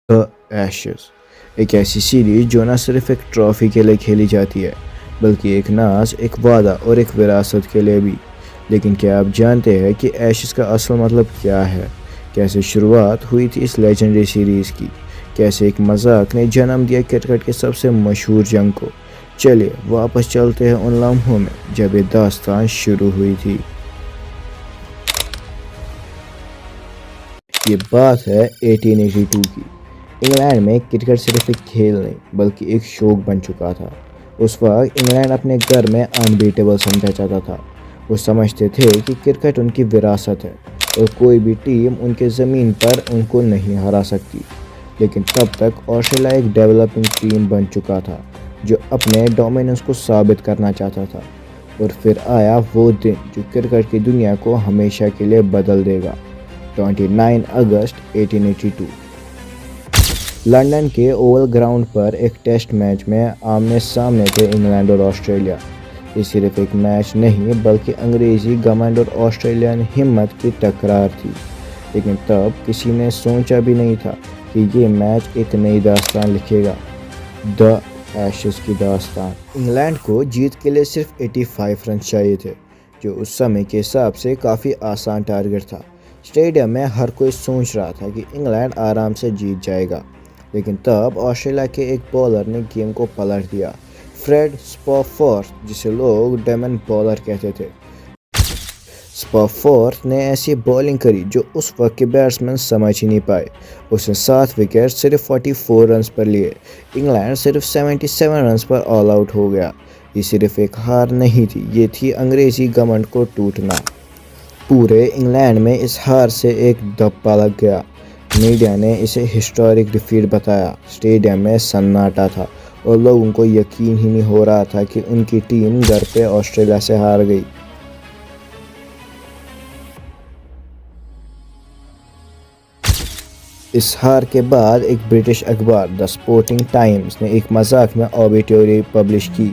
دی Ashes ایک ایسی series جو نہ صرف ایک ٹرافی کے لیے کھیلی جاتی ہے بلکہ ایک ناز، ایک وعدہ اور ایک وراثت کے لیے بھی۔ لیکن کیا آپ جانتے ہیں کہ ایشز کا اصل مطلب کیا ہے؟ کیسے شروعات ہوئی تھی اس لیجنڈری سیریز کی؟ کیسے ایک مذاق نے جنم دیا کرکٹ کے سب سے مشہور جنگ کو؟ چلیے واپس چلتے ہیں ان لمحوں میں جب یہ داستان شروع ہوئی تھی۔ یہ بات ہے 1882 کی۔ انگلینڈ میں کرکٹ صرف ایک کھیل نہیں بلکہ ایک شوق بن چکا تھا۔ اس وقت انگلینڈ اپنے گھر میں انبیٹیبل سمجھا جاتا تھا۔ وہ سمجھتے تھے کہ کرکٹ ان کی وراثت ہے اور کوئی بھی ٹیم ان کے زمین پر ان کو نہیں ہرا سکتی۔ لیکن تب تک آسٹریلیا ایک ڈیولپنگ ٹیم بن چکا تھا جو اپنے ڈومیننس کو ثابت کرنا چاہتا تھا۔ اور پھر آیا وہ دن جو کرکٹ کی دنیا کو ہمیشہ کے لیے بدل دے گا۔ 29 اگست 1882 لندن کے اوول گراؤنڈ پر ایک ٹیسٹ میچ میں آمنے سامنے تھے انگلینڈ اور آسٹریلیا۔ یہ صرف ایک میچ نہیں بلکہ انگریزی گورنمنٹ اور آسٹریلین ہمت کی ٹکرار تھی۔ لیکن تب کسی نے سوچا بھی نہیں تھا کہ یہ میچ ایک نئی داستان لکھے گا، دی ایشز کی داستان۔ انگلینڈ کو جیت کے لیے صرف 85 رنز چاہیے تھے، جو اس سمے کے حساب سے کافی آسان ٹارگٹ تھا۔ اسٹیڈیم میں ہر کوئی سوچ رہا تھا کہ انگلینڈ آرام سے جیت جائے گا، لیکن تب آسٹریلیا کے ایک بالر نے گیم کو پلٹ دیا، فریڈ اسپافورتھ، جسے لوگ ڈیمن بالر کہتے تھے۔ اسپافورتھ نے ایسی بالنگ کری جو اس وقت کے بیٹسمین سمجھ ہی نہیں پائے۔ اس نے 7 وکٹ صرف 44 رنز پر لیے۔ انگلینڈ صرف 77 رنز پر آل آؤٹ ہو گیا۔ یہ صرف ایک ہار نہیں تھی، یہ تھی انگریزی گورنمنٹ کو ٹوٹنا۔ پورے انگلینڈ میں اس ہار سے ایک دھبا لگ گیا۔ میڈیا نے اسے ہسٹورک ڈیفیٹ بتایا۔ اسٹیڈیم میں سناٹا تھا اور لوگوں کو یقین ہی نہیں ہو رہا تھا کہ ان کی ٹیم گھر پہ آسٹریلیا سے ہار گئی۔ اس ہار کے بعد ایک برٹش اخبار دی سپورٹنگ ٹائمز نے ایک مذاق میں اوبیٹوری پبلش کی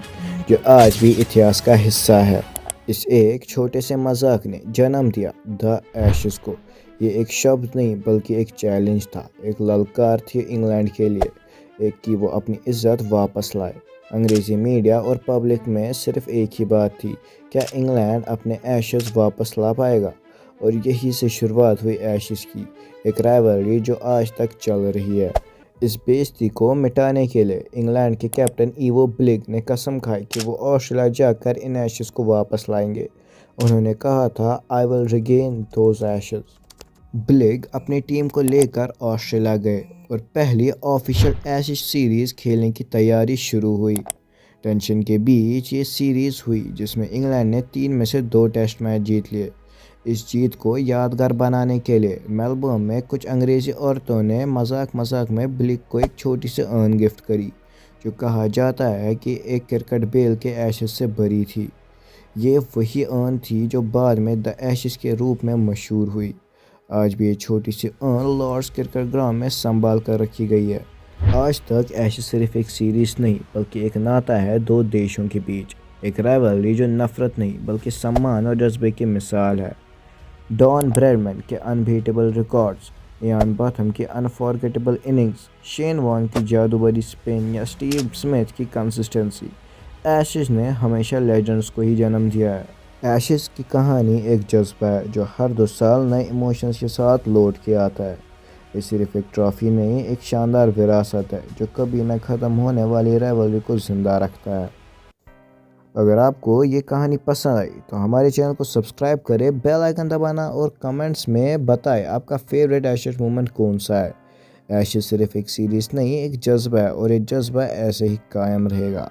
جو آج بھی اتہاس کا حصہ ہے۔ اس ایک چھوٹے سے مذاق نے جنم دیا دی ایشز کو۔ یہ ایک شبد نہیں بلکہ ایک چیلنج تھا، ایک للکار تھی انگلینڈ کے لیے، ایک کہ وہ اپنی عزت واپس لائے۔ انگریزی میڈیا اور پبلک میں صرف ایک ہی بات تھی، کیا انگلینڈ اپنے ایشز واپس لا پائے گا؟ اور یہی سے شروعات ہوئی ایشز کی، ایک رائیولری جو آج تک چل رہی ہے۔ اس بے عزتی کو مٹانے کے لیے انگلینڈ کے کیپٹن ایوو بلگ نے قسم کھائی کہ وہ آسٹریلیا جا کر ان ایشز کو واپس لائیں گے۔ انہوں نے کہا تھا "I will regain those ashes"۔ بلگ اپنی ٹیم کو لے کر آسٹریلیا گئے اور پہلی آفیشیل ایشز سیریز کھیلنے کی تیاری شروع ہوئی۔ ٹینشن کے بیچ یہ سیریز ہوئی جس میں انگلینڈ نے 3 میں سے 2 ٹیسٹ میچ جیت لیے۔ اس جیت کو یادگار بنانے کے لیے میلبورن میں کچھ انگریزی عورتوں نے مذاق میں بلگ کو ایک چھوٹی سی ارن گفٹ کری، جو کہا جاتا ہے کہ ایک کرکٹ بیل کے ایشز سے بھری تھی۔ یہ وہی ارن تھی جو بعد میں دی ایشز کے روپ میں مشہور ہوئی۔ آج بھی یہ چھوٹی سی ارن لارڈز کرکٹ گراؤنڈ میں سنبھال کر رکھی گئی ہے۔ آج تک ایشز صرف ایک سیریز نہیں بلکہ ایک ناطہ ہے 2 دیشوں کے بیچ، ایک رائیولری جو نفرت نہیں بلکہ سمان اور جذبے کی مثال ہے۔ ڈان بریڈمن کے انبیٹیبل ریکارڈز، ایان باتھم کی انفارگیٹیبل اننگز، شین وارن کی جادوگری اسپن یا سٹیو اسمتھ کی کنسسٹنسی، ایشز نے ہمیشہ لیجنڈز کو ہی جنم دیا ہے۔ ایشز کی کہانی ایک جذبہ ہے جو ہر 2 سال نئے ایموشنز کے ساتھ لوٹ کے آتا ہے۔ یہ صرف ایک ٹرافی نہیں، ایک شاندار وراثت ہے جو کبھی نہ ختم ہونے والی رائیولری کو زندہ رکھتا ہے۔ اگر آپ کو یہ کہانی پسند آئی تو ہمارے چینل کو سبسکرائب کریں، بیل آئیکن دبانا اور کمنٹس میں بتائیں آپ کا فیوریٹ ایشز مومنٹ کون سا ہے۔ ایشز صرف ایک سیریز نہیں، ایک جذبہ ہے اور یہ جذبہ ایسے ہی قائم رہے گا۔